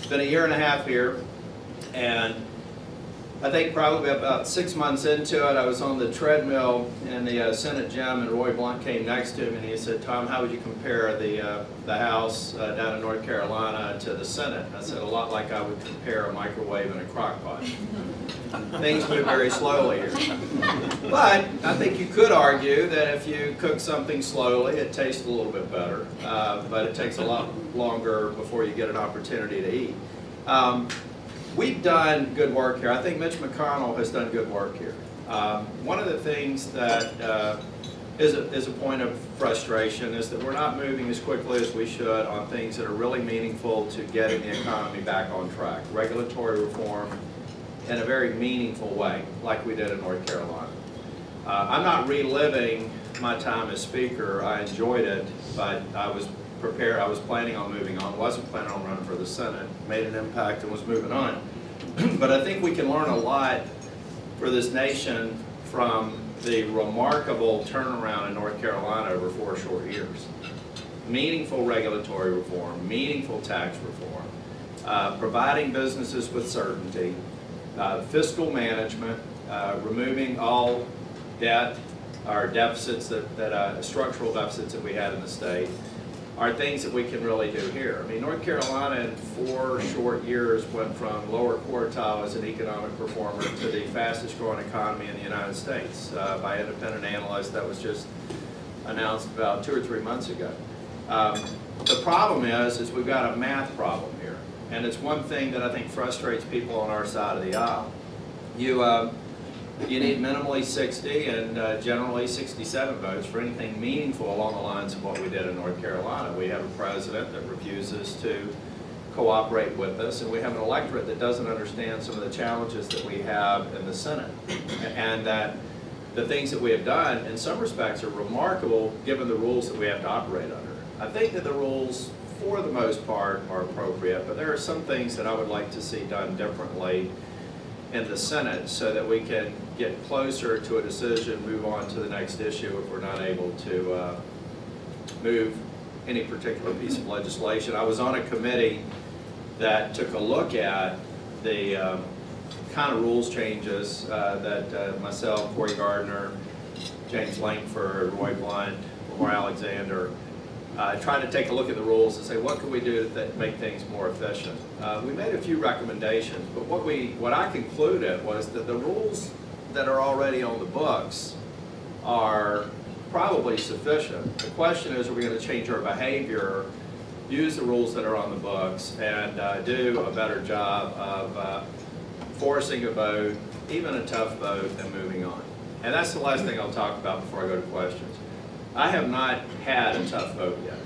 been a year and a half here, and I think probably about 6 months into it, I was on the treadmill in the Senate gym, and Roy Blunt came next to me and he said, "Tom, how would you compare the House down in North Carolina to the Senate?" I said, "A lot like I would compare a microwave and a crock pot." Things move very slowly here. But I think you could argue that if you cook something slowly, it tastes a little bit better, but it takes a lot longer before you get an opportunity to eat. We've done good work here. I think Mitch McConnell has done good work here. One of the things that is a point of frustration is that we're not moving as quickly as we should on things that are really meaningful to getting the economy back on track. Regulatory reform in a very meaningful way, like we did in North Carolina. I'm not reliving my time as Speaker. I enjoyed it, but I was prepared. I was planning on moving on. Wasn't planning on running for the Senate. Made an impact and was moving on. But I think we can learn a lot for this nation from the remarkable turnaround in North Carolina over 4 short years. Meaningful regulatory reform, meaningful tax reform, providing businesses with certainty, fiscal management, removing all debt or deficits structural deficits that we had in the state, are things that we can really do here. I mean, North Carolina in 4 short years went from lower quartile as an economic performer to the fastest growing economy in the United States by independent analysts. That was just announced about 2 or 3 months ago. The problem is we've got a math problem here. And it's one thing that I think frustrates people on our side of the aisle. You need minimally 60 and generally 67 votes for anything meaningful along the lines of what we did in North Carolina. We have a president that refuses to cooperate with us, and we have an electorate that doesn't understand some of the challenges that we have in the Senate. And that the things that we have done, in some respects, are remarkable given the rules that we have to operate under. I think that the rules, for the most part, are appropriate, but there are some things that I would like to see done differently in the Senate so that we can get closer to a decision, move on to the next issue if we're not able to move any particular piece of legislation. I was on a committee that took a look at the kind of rules changes that myself, Cory Gardner, James Langford, Roy Blunt, Lamar Alexander, trying to take a look at the rules and say, what can we do to make things more efficient? We made a few recommendations, but what I concluded was that the rules that are already on the books are probably sufficient. The question is, are we going to change our behavior, use the rules that are on the books, and do a better job of forcing a vote, even a tough vote, and moving on? And that's the last thing I'll talk about before I go to questions. I have not had a tough vote yet.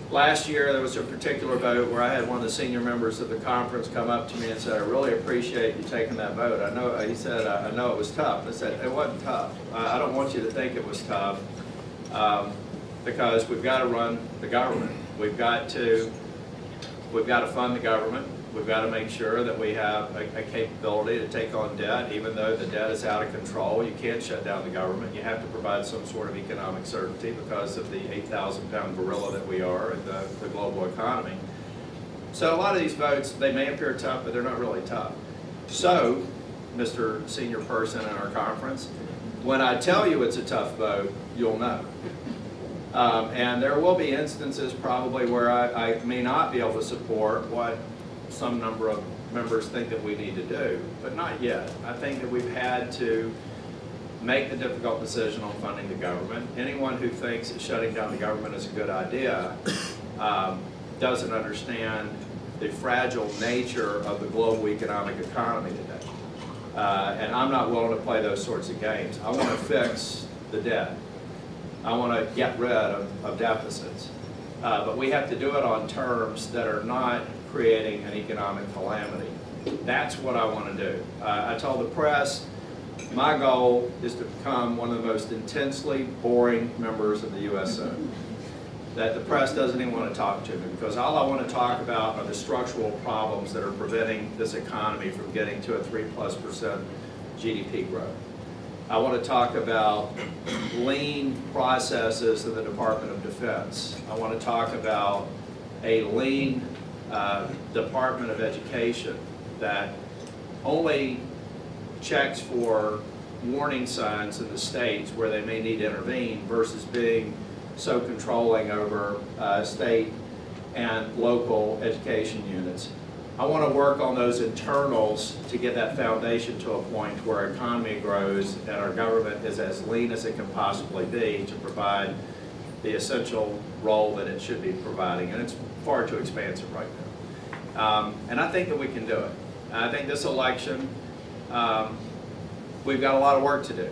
Last year there was a particular vote where I had one of the senior members of the conference come up to me and said, "I really appreciate you taking that vote. I know," he said, "I know it was tough." I said, "It wasn't tough. I don't want you to think it was tough because we've got to run the government. We've got to fund the government. We've got to make sure that we have a capability to take on debt, even though the debt is out of control. You can't shut down the government. You have to provide some sort of economic certainty because of the 8,000-pound gorilla that we are in the global economy." So a lot of these votes, they may appear tough, but they're not really tough. So, Mr. Senior Person in our conference, when I tell you it's a tough vote, you'll know. And there will be instances probably where I may not be able to support what some number of members think that we need to do, but not yet. I think that we've had to make the difficult decision on funding the government. Anyone who thinks that shutting down the government is a good idea doesn't understand the fragile nature of the global economic economy today. And I'm not willing to play those sorts of games. I want to fix the debt. I want to get rid of deficits. But we have to do it on terms that are not creating an economic calamity. That's what I want to do. I told the press my goal is to become one of the most intensely boring members of the U.S. Senate. That the press doesn't even want to talk to me because all I want to talk about are the structural problems that are preventing this economy from getting to a 3+% GDP growth. I want to talk about lean processes in the Department of Defense. I want to talk about a lean Department of Education that only checks for warning signs in the states where they may need to intervene versus being so controlling over state and local education units. I want to work on those internals to get that foundation to a point where our economy grows and our government is as lean as it can possibly be to provide the essential role that it should be providing. And it's far too expansive right now. And I think that we can do it. I think this election, we've got a lot of work to do.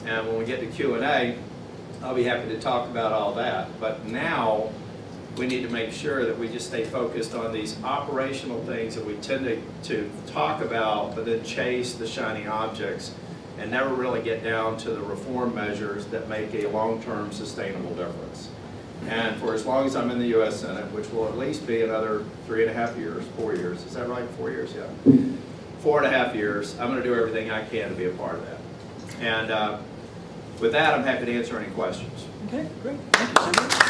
And when we get to Q&A, I'll be happy to talk about all that. But now, we need to make sure that we just stay focused on these operational things that we tend to talk about, but then chase the shiny objects and never really get down to the reform measures that make a long-term sustainable difference. And for as long as I'm in the U.S. Senate, which will at least be another 3.5 years, 4 years, is that right? 4 years, yeah. 4.5 years, I'm going to do everything I can to be a part of that. And with that, I'm happy to answer any questions. Okay, great. Thank you, Senator.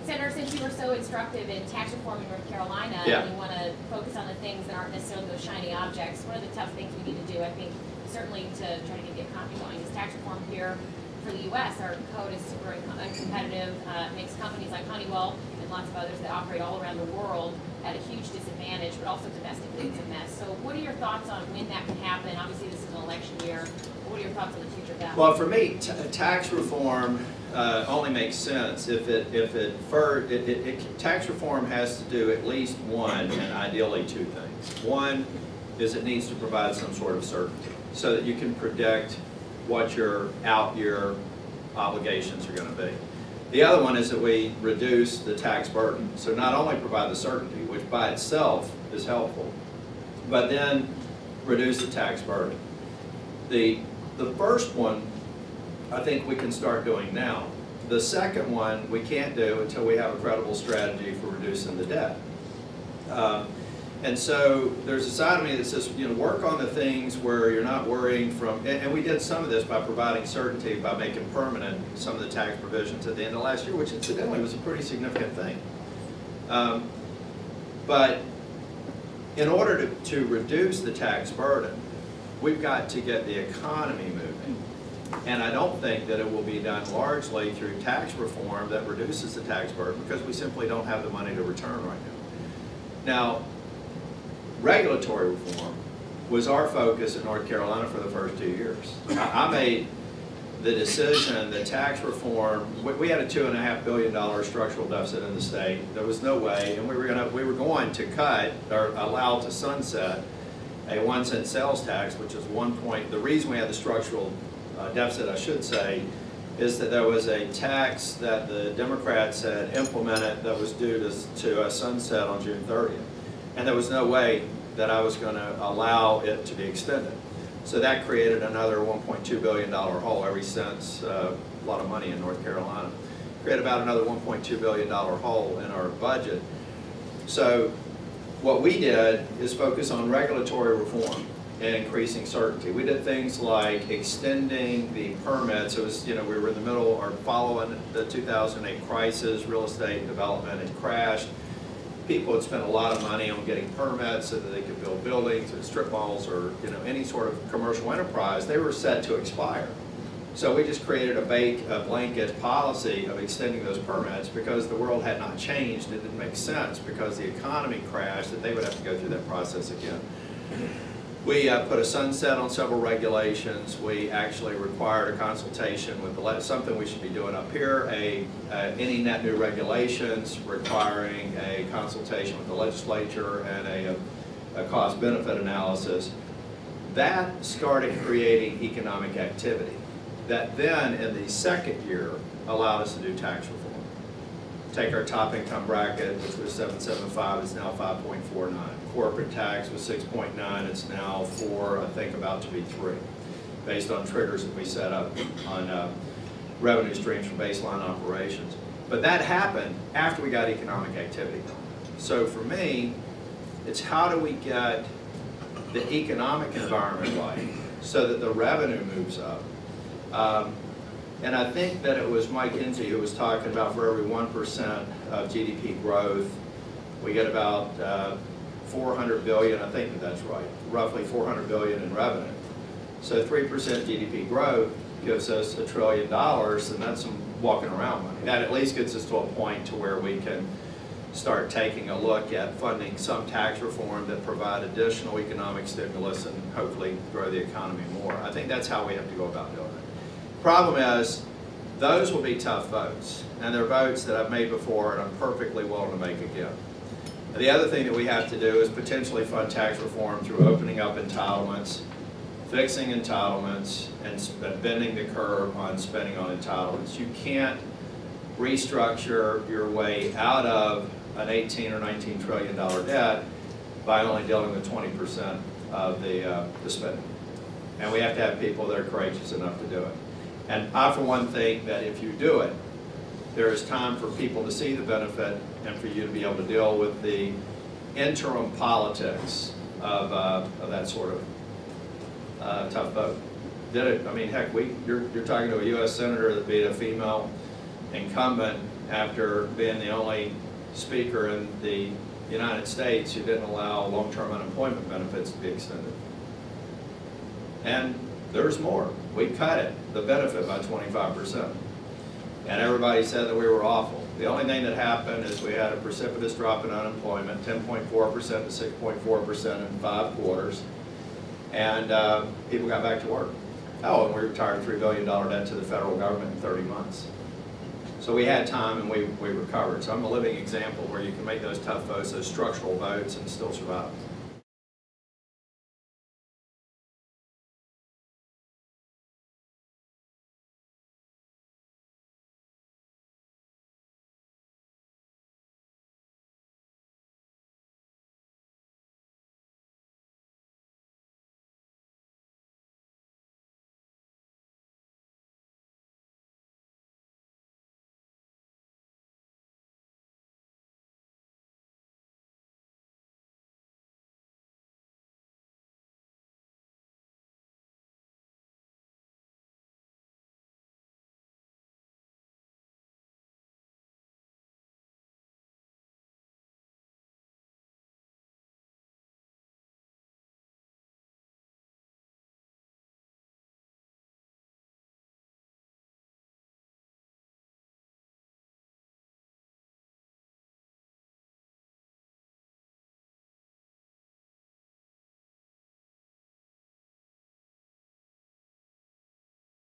Senator, since you were so instructive in tax reform in North Carolina, yeah, and you want to focus on the things that aren't necessarily those shiny objects, one of the tough things we need to do, I think, certainly to try to get the economy going, is tax reform here for the U.S. Our code is super uncompetitive, makes companies like Honeywell and lots of others that operate all around the world at a huge disadvantage, but also domestically it's a mess. So what are your thoughts on when that can happen? Obviously this is an election year. What are your thoughts on the future of that? Well, for me, tax reform only makes sense if tax reform has to do at least one and ideally two things. One is it needs to provide some sort of certainty so that you can predict what your out-year obligations are going to be. The other one is that we reduce the tax burden. So not only provide the certainty, which by itself is helpful, but then reduce the tax burden. The first one, I think we can start doing now. The second one, we can't do until we have a credible strategy for reducing the debt. And so there's a side of me that says, you know, work on the things where you're not worrying from, and we did some of this by providing certainty, by making permanent some of the tax provisions at the end of last year, which incidentally was a pretty significant thing. But in order to reduce the tax burden, we've got to get the economy moving. And I don't think that it will be done largely through tax reform that reduces the tax burden because we simply don't have the money to return right now. Now, regulatory reform was our focus in North Carolina for the first 2 years. I made the decision that tax reform, we had a $2.5 billion structural deficit in the state. There was no way, and we were going to cut or allow to sunset a 1-cent sales tax, which is the reason we had the structural deficit, I should say, is that there was a tax that the Democrats had implemented that was due to sunset on June 30th. And there was no way that I was going to allow it to be extended. So that created another $1.2 billion hole ever since, a lot of money in North Carolina. Created about another $1.2 billion hole in our budget. So what we did is focus on regulatory reform and increasing certainty. We did things like extending the permits. It was, you know, we were in the middle or following the 2008 crisis, real estate development had crashed. People had spent a lot of money on getting permits so that they could build buildings or strip malls or, you know, any sort of commercial enterprise. They were set to expire. So we just created a blanket policy of extending those permits because the world had not changed. It didn't make sense because the economy crashed that they would have to go through that process again. We put a sunset on several regulations. We actually required a consultation with something we should be doing up here, any net new regulations requiring a consultation with the legislature and a cost-benefit analysis. That started creating economic activity that then in the second year allowed us to do tax reform. Take our top income bracket, which was 775, it's now 5.49. Corporate tax was 6.9, it's now 4, I think about to be 3, based on triggers that we set up on revenue streams from baseline operations. But that happened after we got economic activity going. So for me, it's how do we get the economic environment right so that the revenue moves up. And I think that it was Mike Kinsey who was talking about for every 1% of GDP growth, we get about 400 billion, I think that's right, roughly 400 billion in revenue. So 3% GDP growth gives us $1 trillion, and that's some walking around money. That at least gets us to a point to where we can start taking a look at funding some tax reform that provide additional economic stimulus and hopefully grow the economy more. I think that's how we have to go about doing it. Problem is, those will be tough votes, and they're votes that I've made before and I'm perfectly willing to make again. The other thing that we have to do is potentially fund tax reform through opening up entitlements, fixing entitlements, and bending the curve on spending on entitlements. You can't restructure your way out of an 18 or 19 trillion dollar debt by only dealing with 20% of the spending. And we have to have people that are courageous enough to do it. And I, for one, think that if you do it, there is time for people to see the benefit and for you to be able to deal with the interim politics of that sort of tough vote. Did it? I mean, heck, you're talking to a U.S. senator that beat a female incumbent after being the only speaker in the United States who didn't allow long-term unemployment benefits to be extended. And there's more. We cut it, the benefit, by 25%. And everybody said that we were awful. The only thing that happened is we had a precipitous drop in unemployment, 10.4% to 6.4% in 5 quarters. And people got back to work. Oh, and we retired a $3 billion debt to the federal government in 30 months. So we had time and we recovered. So I'm a living example where you can make those tough votes, those structural votes, and still survive.